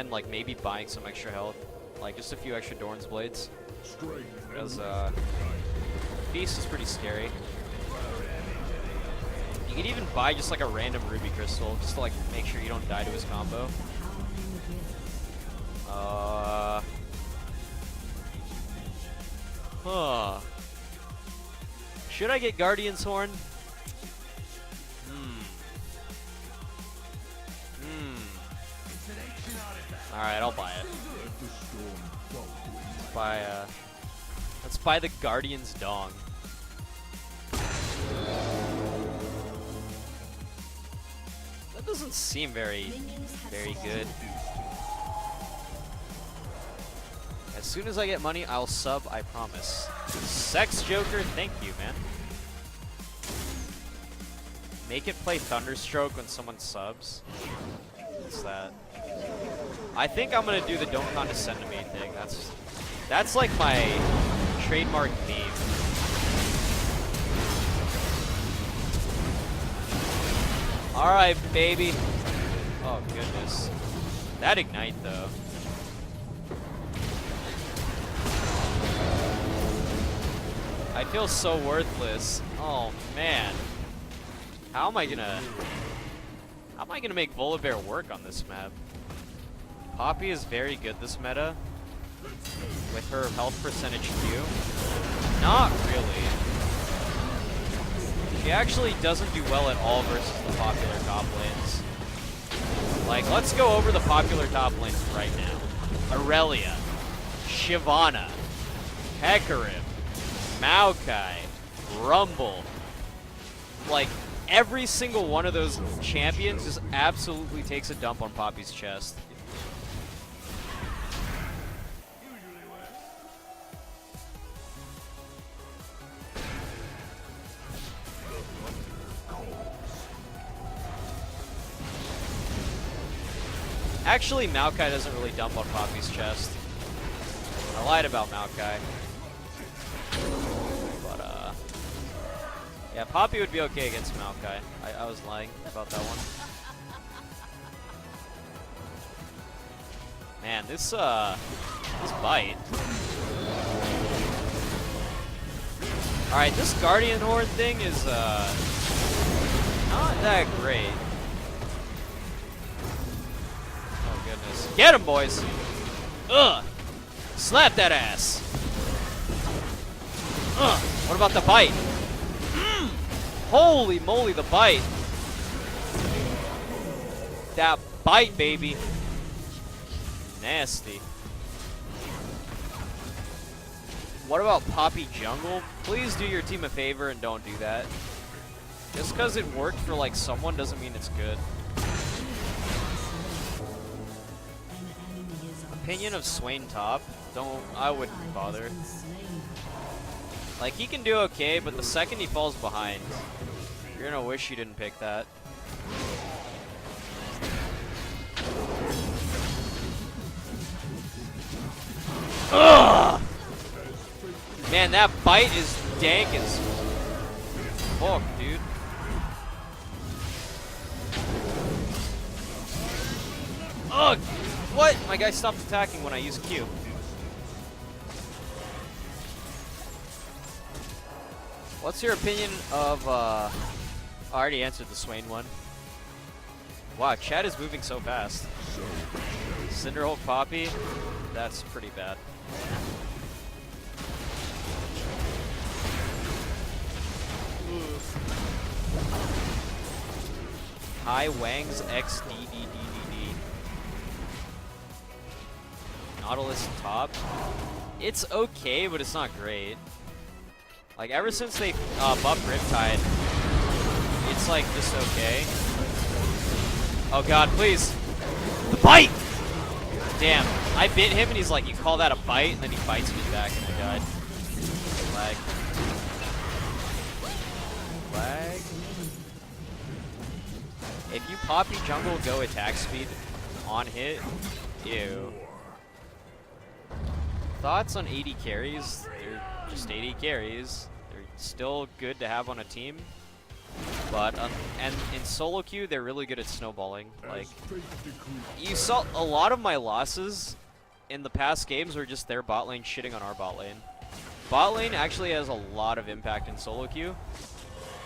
recommend like maybe buying some extra health, like just a few extra Dorn's Blades, because Feast is pretty scary. You can even buy just like a random Ruby Crystal, just to like make sure you don't die to his combo. Should I get Guardian's Horn? Alright, I'll buy it. Let's buy the Guardian's Dong. That doesn't seem very good. As soon as I get money, I'll sub, I promise. Sex Joker, thank you, man. Make it play Thunderstroke when someone subs. What's that? I think I'm gonna do the don't condescend to me thing. That's like my trademark theme. Alright, baby. Oh goodness. That Ignite though. I feel so worthless. Oh man. How am I gonna make Volibear work on this map? Poppy is very good this meta with her health percentage Q. Not really. She actually doesn't do well at all versus the popular top lanes. Like, let's go over the popular top lanes right now. Aurelia, Shyvana, Hecarim, Maokai, Rumble. Like, every single one of those champions just absolutely takes a dump on Poppy's chest. Actually, Maokai doesn't really dump on Poppy's chest. I lied about Maokai. But, yeah, Poppy would be okay against Maokai. I was lying about that one. Man, this bite. Alright, this Guardian Horn thing is, not that great. Oh, goodness. Get him, boys! Ugh! Slap that ass! Ugh! What about the bite? Holy moly, the bite. That bite, baby. Nasty. What about Poppy Jungle? Please do your team a favor and don't do that. Just because it worked for like someone doesn't mean it's good. Opinion of Swain top? I wouldn't bother. Like, he can do okay, but the second he falls behind, you're gonna wish you didn't pick that. Ugh! Man, that bite is dank as fuck, dude. Ugh! What? My guy stopped attacking when I used Q. What's your opinion of, I already answered the Swain one. Wow, chat is moving so fast. Cinderhulk Poppy, that's pretty bad. Hi, Wangs XDDDDD. Nautilus top. It's okay, but it's not great. Like, ever since they buffed Riptide, it's like just okay. Oh god, please. The bite! Damn, I bit him and he's like, you call that a bite? And then he bites me back and I died. Lag. Lag. If you Poppy Jungle go attack speed on hit, ew. Thoughts on 80 carries? They're just 80 carries. They're still good to have on a team. But and in solo queue, they're really good at snowballing. Like, you saw a lot of my losses in the past games were just their bot lane shitting on our bot lane. Bot lane actually has a lot of impact in solo queue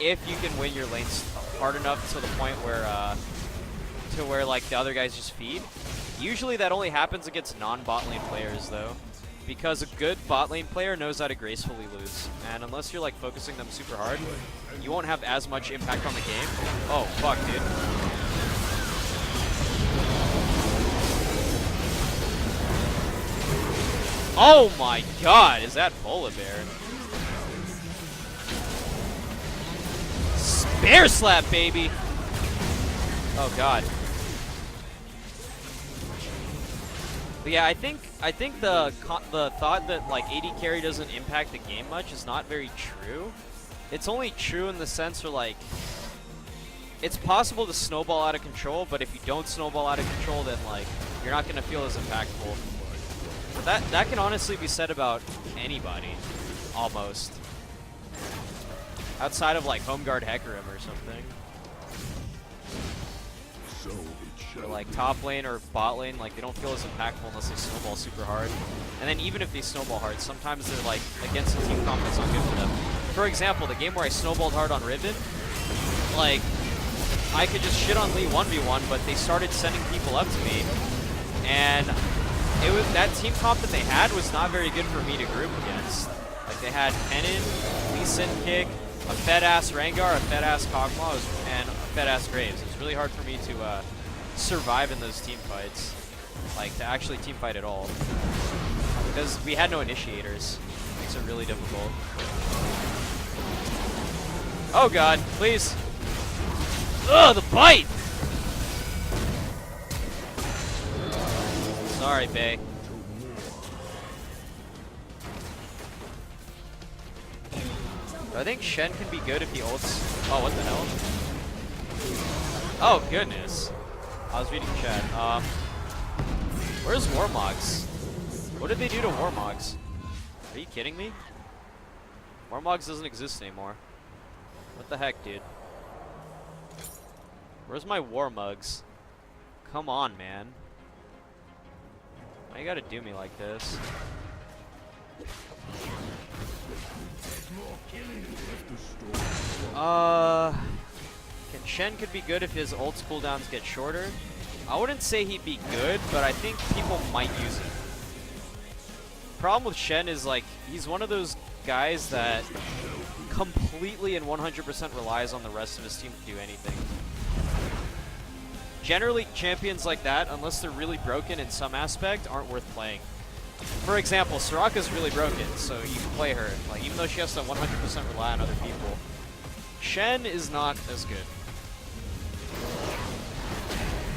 if you can win your lanes hard enough to the point where like the other guys just feed. Usually that only happens against non-bot lane players though, because a good bot lane player knows how to gracefully lose, and unless you're like focusing them super hard, you won't have as much impact on the game. Oh fuck, dude. Oh my god, is that Volibear? Bear slap, baby! Oh god. But yeah, I think the thought that like AD carry doesn't impact the game much is not very true. It's only true in the sense where like it's possible to snowball out of control, but if you don't snowball out of control, then like you're not gonna feel as impactful. But that can honestly be said about anybody, almost. Outside of like home guard Hecarim or something. Or like top lane or bot lane, like they don't feel as impactful unless they snowball super hard. And then even if they snowball hard, sometimes they're like against a team comp that's not good for them. For example, the game where I snowballed hard on Riven, like I could just shit on Lee 1v1, but they started sending people up to me, and it was that team comp that they had was not very good for me to group against. Like they had Kennen, Lee Sin Kick, a fed-ass Rengar, a fed-ass Kog'Maw, and a fed-ass Graves. It was really hard for me to survive in those team fights. Like, to actually team fight at all. Because we had no initiators. It makes it really difficult. Oh god, please! Ugh, the bite! Sorry, Bae. I think Shen can be good if he ults. Oh, what the hell? Oh, goodness. I was reading chat. Where's Warmogs? What did they do to Warmogs? Are you kidding me? Warmogs doesn't exist anymore. What the heck, dude? Where's my Warmugs? Come on, man. Why you gotta do me like this? Shen could be good if his ult's cooldowns get shorter. I wouldn't say he'd be good, but I think people might use it. Problem with Shen is like, he's one of those guys that completely and 100% relies on the rest of his team to do anything. Generally, champions like that, unless they're really broken in some aspect, aren't worth playing. For example, Soraka's really broken, so you can play her. Like, even though she has to 100% rely on other people. Shen is not as good.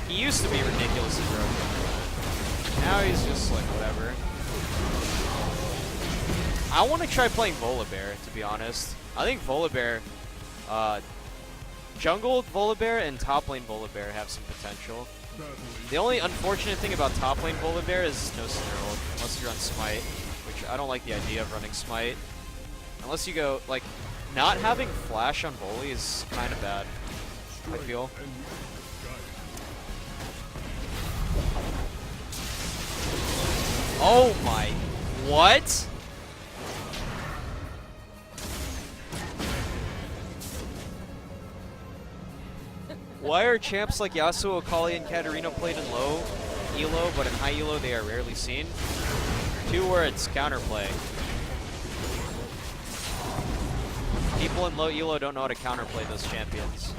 He used to be ridiculously broken. Now he's just like, whatever. I want to try playing Volibear, to be honest. I think Volibear, jungle Volibear and top lane Volibear have some potential. The only unfortunate thing about top lane Volibear is no Snurf, unless you're on Smite, which I don't like the idea of running Smite. Unless you go, like, not having Flash on Voli is kind of bad, I feel. Oh my, what? Why are champs like Yasuo, Akali, and Katarina played in low elo, but in high elo they are rarely seen? 2 words, counterplay. People in low elo don't know how to counterplay those champions.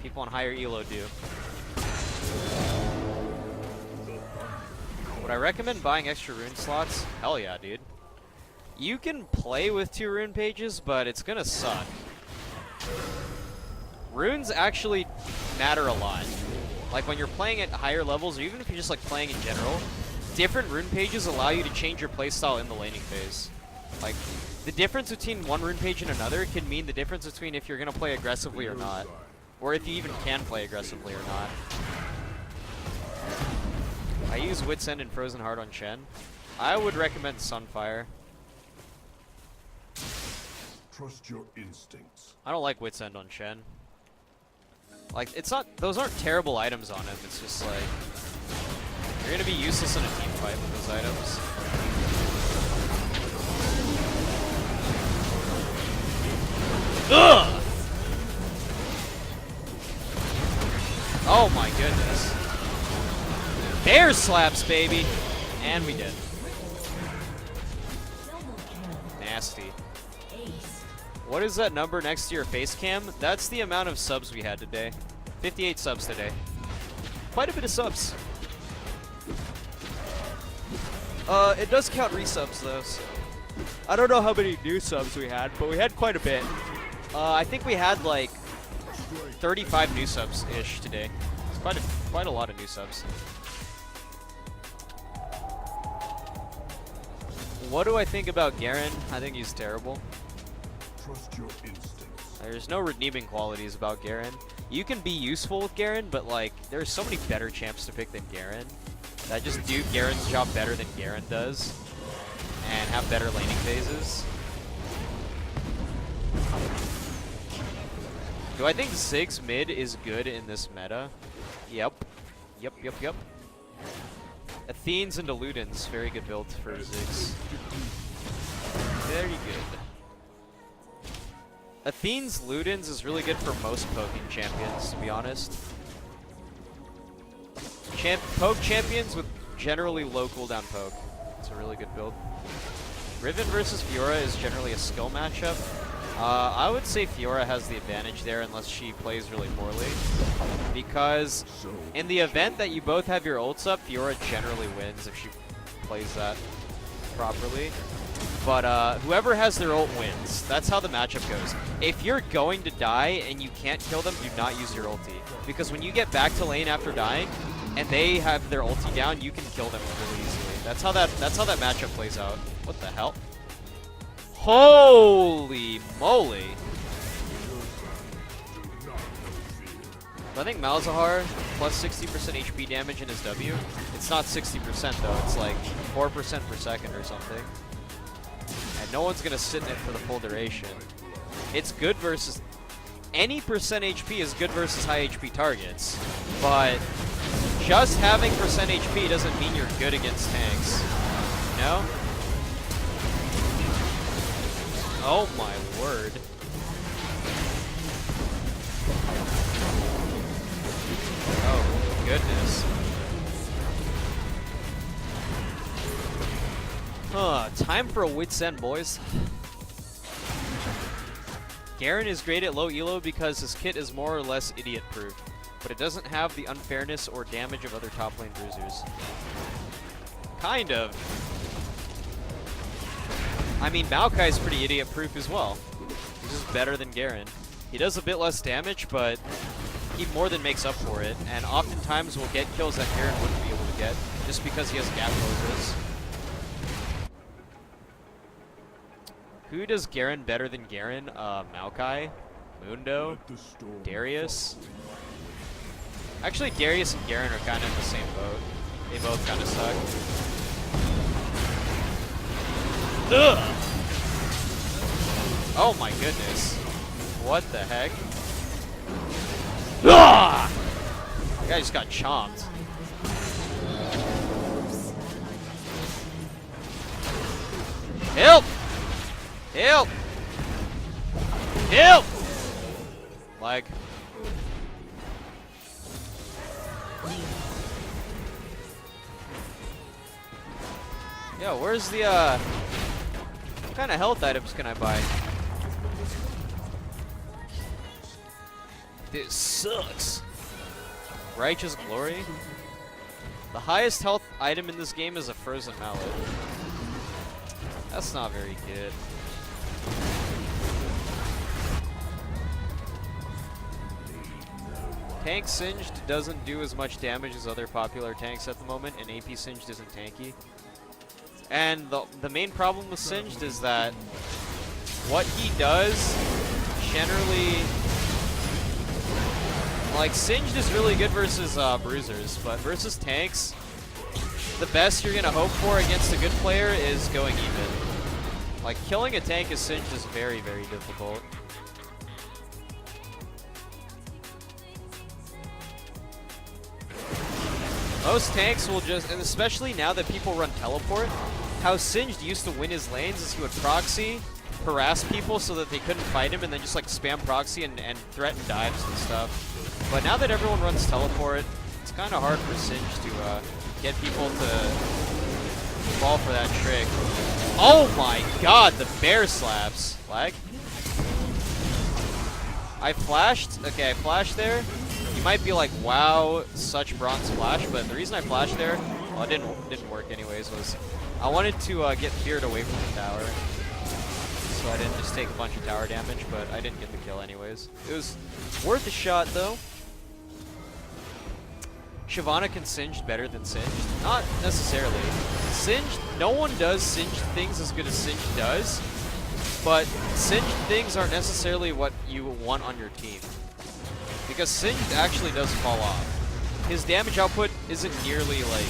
People in higher elo do. Would I recommend buying extra rune slots? Hell yeah, dude. You can play with 2 rune pages, but it's gonna suck. Runes actually matter a lot. Like when you're playing at higher levels, or even if you're just like playing in general, different rune pages allow you to change your playstyle in the laning phase. Like, the difference between one rune page and another can mean the difference between if you're gonna play aggressively or not. Or if you even can play aggressively or not. I use Wit's End and Frozen Heart on Shen. I would recommend Sunfire. Trust your instincts. I don't like Wit's End on Shen. Like, it's not, those aren't terrible items on him, it's just like, you're gonna be useless in a team fight with those items. Ugh! Oh my goodness. Bear slaps, baby! And we did. Nasty. What is that number next to your face cam? That's the amount of subs we had today. 58 subs today. Quite a bit of subs. It does count resubs though, so I don't know how many new subs we had, but we had quite a bit. I think we had like 35 new subs-ish today. It's quite a lot of new subs. What do I think about Garen? I think he's terrible. Trust your instincts. There's no redeeming qualities about Garen. You can be useful with Garen, but like, there's so many better champs to pick than Garen that just do Garen's job better than Garen does and have better laning phases. Do I think Ziggs mid is good in this meta? Yep. Yep. Athenes into Ludens, very good build for Ziggs. Very good. Athene's Ludens is really good for most poking champions, to be honest. Poke champions with generally low cooldown poke. It's a really good build. Riven versus Fiora is generally a skill matchup. I would say Fiora has the advantage there unless she plays really poorly. Because in the event that you both have your ults up, Fiora generally wins if she plays that properly. But whoever has their ult wins. That's how the matchup goes. If you're going to die and you can't kill them, do not use your ulti. Because when you get back to lane after dying, and they have their ulti down, you can kill them really easily. That's how that matchup plays out. What the hell? Holy moly! I think Malzahar plus 60% HP damage in his W. It's not 60% though, it's like 4% per second or something. And no one's gonna sit in it for the full duration. It's good versus... Any percent HP is good versus high HP targets, but just having percent HP doesn't mean you're good against tanks. You know? Oh my word. Oh, goodness. Time for a wit's end, boys. Garen is great at low elo because his kit is more or less idiot-proof, but it doesn't have the unfairness or damage of other top lane bruisers. Kind of. I mean, Maokai's pretty idiot-proof as well. He's just better than Garen. He does a bit less damage, but he more than makes up for it, and oftentimes will get kills that Garen wouldn't be able to get, just because he has gap closers. Who does Garen better than Garen? Maokai, Mundo, Darius. Actually, Darius and Garen are kind of in the same boat. They both kind of suck. Ugh! Oh my goodness. What the heck? Ugh! The guy just got chomped. Help! Help! Help! Like. Yo, where's the, what kind of health items can I buy? This sucks. Righteous Glory? The highest health item in this game is a Frozen Mallet. That's not very good. Tank Singed doesn't do as much damage as other popular tanks at the moment, and AP Singed isn't tanky. And the main problem with Singed is that what he does generally... Like, Singed is really good versus bruisers, but versus tanks, the best you're going to hope for against a good player is going even. Like, killing a tank as Singed is very, very difficult. Most tanks will just, and especially now that people run teleport, how Singed used to win his lanes is he would proxy, harass people so that they couldn't fight him, and then just like spam proxy and threaten dives and stuff. But now that everyone runs teleport, it's kind of hard for Singed to get people to fall for that trick. Oh my god, the bear slaps. Lag? I flashed. Okay, I flashed there. You might be like, wow, such bronze flash, but the reason I flashed there, well, it didn't work anyways, was I wanted to get feared away from the tower. So I didn't just take a bunch of tower damage, but I didn't get the kill anyways. It was worth a shot though. Shyvana can Singed better than Singed? Not necessarily. Singed, no one does Singed things as good as Singed does, but Singed things aren't necessarily what you want on your team. Because Singed actually does fall off. His damage output isn't nearly like,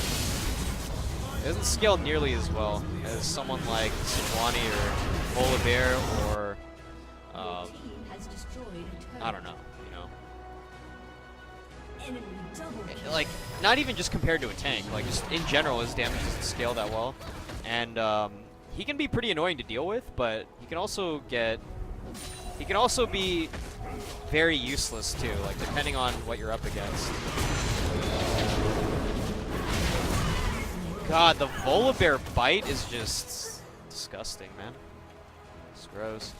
it doesn't scale nearly as well as someone like Sejuani or Volibear or, I don't know, you know. Like, not even just compared to a tank, like just in general his damage doesn't scale that well. And he can be pretty annoying to deal with, but he can also be very useless too, like depending on what you're up against. God, the Volibear bite is just disgusting, man. It's gross.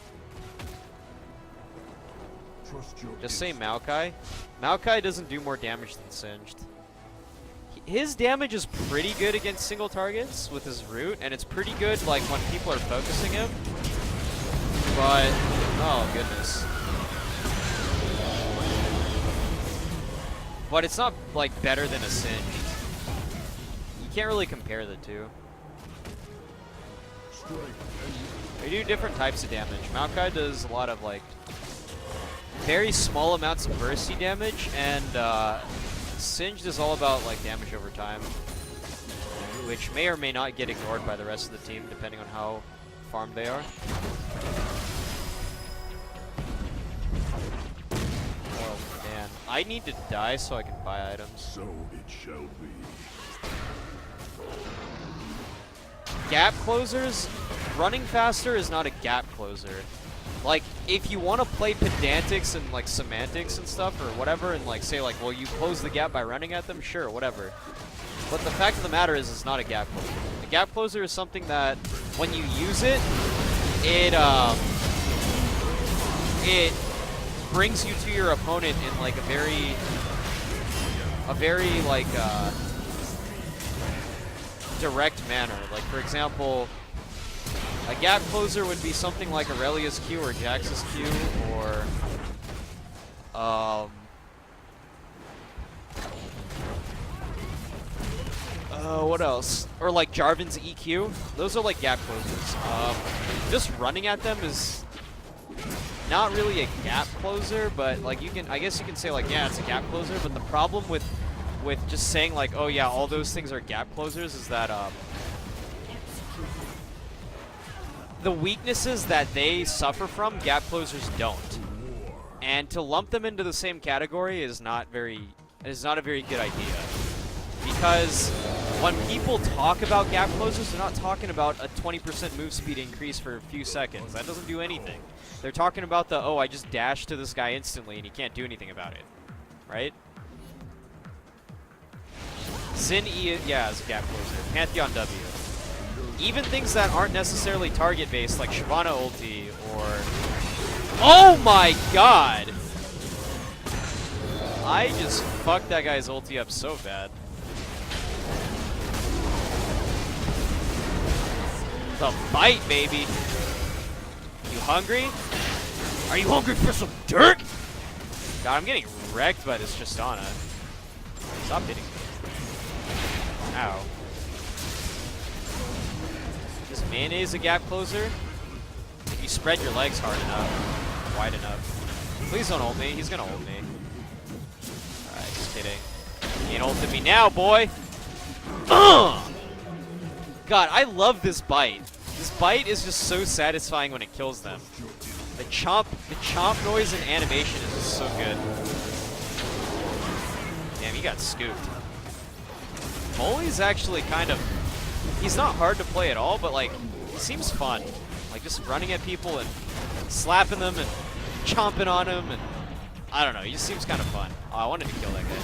Just say Maokai. Maokai doesn't do more damage than Singed. His damage is pretty good against single targets with his root, and it's pretty good like when people are focusing him. But, oh goodness. But it's not like better than a Singed. You can't really compare the two. They do different types of damage. Maokai does a lot of like very small amounts of bursty damage, and Singed is all about like damage over time, which may or may not get ignored by the rest of the team depending on how farmed they are. Oh man, I need to die so I can buy items. So it shall be. Gap closers, running faster is not a gap closer. Like, if you want to play pedantics and like semantics and stuff or whatever, and like say like, well, you close the gap by running at them, sure, whatever. But the fact of the matter is, it's not a gap closer. A gap closer is something that when you use it, it brings you to your opponent in like a very like direct manner. Like, for example, a gap closer would be something like Aurelia's Q or Jax's Q, or what else? Or like Jarvan's EQ. Those are like gap closers. Just running at them is not really a gap closer, but like I guess you can say like, yeah, it's a gap closer. But the problem with just saying like, oh yeah, all those things are gap closers is that the weaknesses that they suffer from, gap closers don't. And to lump them into the same category is not a very good idea. Because when people talk about gap closers, they're not talking about a 20% move speed increase for a few seconds. That doesn't do anything. They're talking about the, oh, I just dashed to this guy instantly and he can't do anything about it. Right? Xin E, yeah, is a gap closer. Pantheon W. Even things that aren't necessarily target-based, like Shyvana ulti, or... Oh my god! I just fucked that guy's ulti up so bad. The bite, baby! You hungry? Are you hungry for some dirt? God, I'm getting wrecked by this Tristana. Stop hitting me. Ow. Is mayonnaise a gap closer? If you spread your legs hard enough, wide enough. Please don't ult me. He's gonna ult me. Alright, just kidding. He ain't ulted me now, boy! Ugh! God, I love this bite. This bite is just so satisfying when it kills them. The chomp noise and animation is just so good. Damn, he got scooped. Voli's actually kind of, he's not hard to play at all, but like, he seems fun. Like just running at people and slapping them and chomping on them, and I don't know, he just seems kind of fun. Oh, I wanted to kill that guy.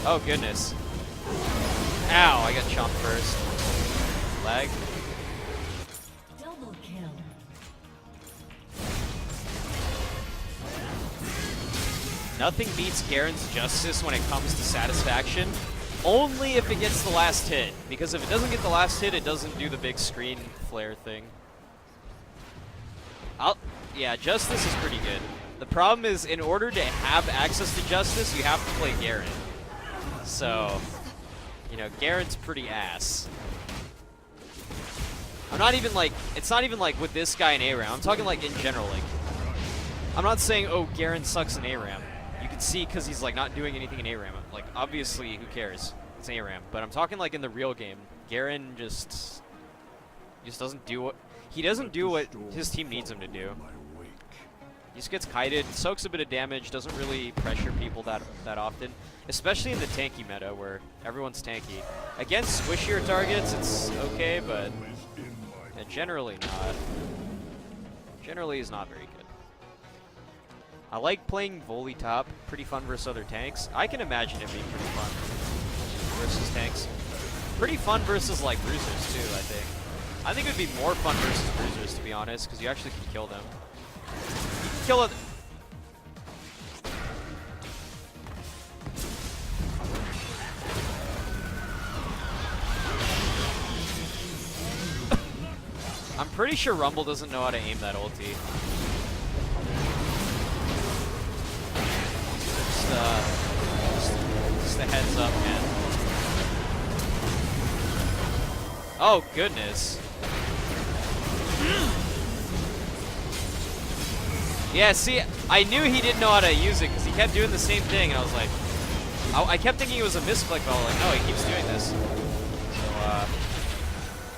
Oh goodness. Ow, I got chomped first. Lag. Double kill. Nothing beats Garen's Justice when it comes to satisfaction. Only if it gets the last hit. Because if it doesn't get the last hit, it doesn't do the big screen flare thing. Yeah, Justice is pretty good. The problem is, in order to have access to Justice, you have to play Garen. So, you know, Garen's pretty ass. I'm not even like, it's not even like with this guy in ARAM. I'm talking like in general. Like, I'm not saying, oh, Garen sucks in ARAM. You can see because he's like not doing anything in ARAM. Like, obviously, who cares? It's ARAM. But I'm talking like in the real game. Garen just doesn't do what, he doesn't do what his team needs him to do. He just gets kited, soaks a bit of damage, doesn't really pressure people that often. Especially in the tanky meta where everyone's tanky. Against squishier targets, it's okay, but yeah, generally not. Generally is not very good. I like playing Voli top, pretty fun versus other tanks. I can imagine it being pretty fun versus tanks. Pretty fun versus like bruisers too, I think. I think it would be more fun versus bruisers, to be honest, because you actually can kill them. You can kill it. I'm pretty sure Rumble doesn't know how to aim that ulti. Just a heads up, man. Oh, goodness. Yeah, see, I knew he didn't know how to use it because he kept doing the same thing, and I was like, I kept thinking it was a misclick, but I was like, no, he keeps doing this. So,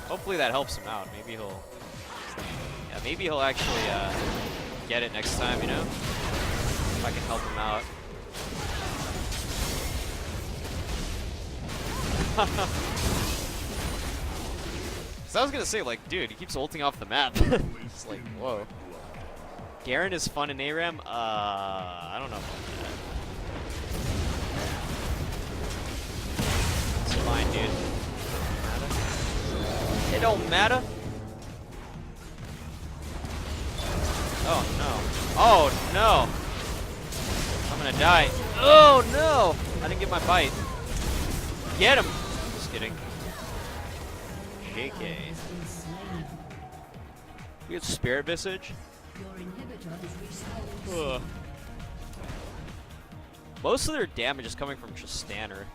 hopefully that helps him out. Maybe he'll, yeah, maybe he'll actually get it next time, you know? If I can help him out. So I was gonna say, like, dude, he keeps ulting off the map. It's like, whoa. Garen is fun in ARAM? I don't know about that. It's fine, dude. It don't matter. Oh, no. Oh, no. I'm gonna die. Oh, no. I didn't get my bite. Get him. Just kidding. JK. You get Spirit Visage? Ugh. Most of their damage is coming from Tristanner.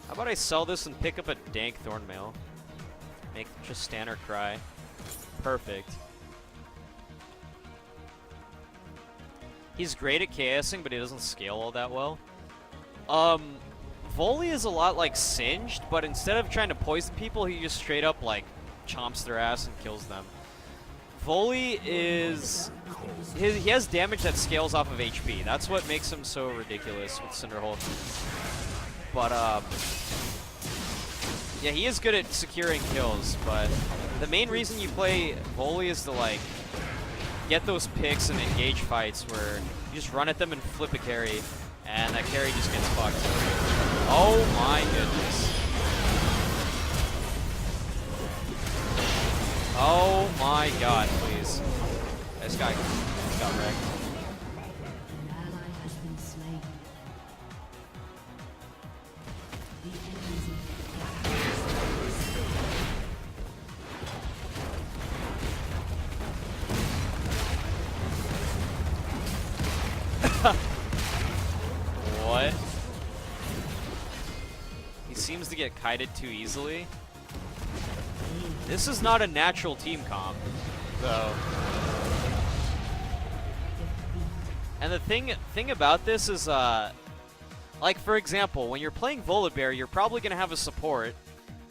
How about I sell this and pick up a dank Thornmail? Make Tristanner cry. Perfect. He's great at KSing, but he doesn't scale all that well. Voli is a lot like Singed, but instead of trying to poison people, he just straight up like chomps their ass and kills them. Voli is... he has damage that scales off of HP. That's what makes him so ridiculous with Cinderhold. But, yeah, he is good at securing kills, but the main reason you play Voli is to, like, get those picks and engage fights where you just run at them and flip a carry, and that carry just gets fucked. Oh my goodness. Oh my god, please. This guy got wrecked. An ally has been slain. The enemies What? He seems to get kited too easily. This is not a natural team comp, though. And the thing about this is, Like, for example, when you're playing Volibear, you're probably going to have a support.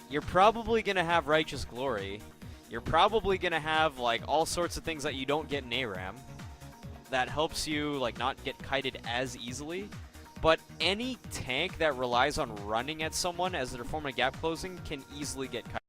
You're probably going to have Righteous Glory. You're probably going to have, like, all sorts of things that you don't get in ARAM. That helps you, like, not get kited as easily. But any tank that relies on running at someone as their form of gap closing can easily get kited.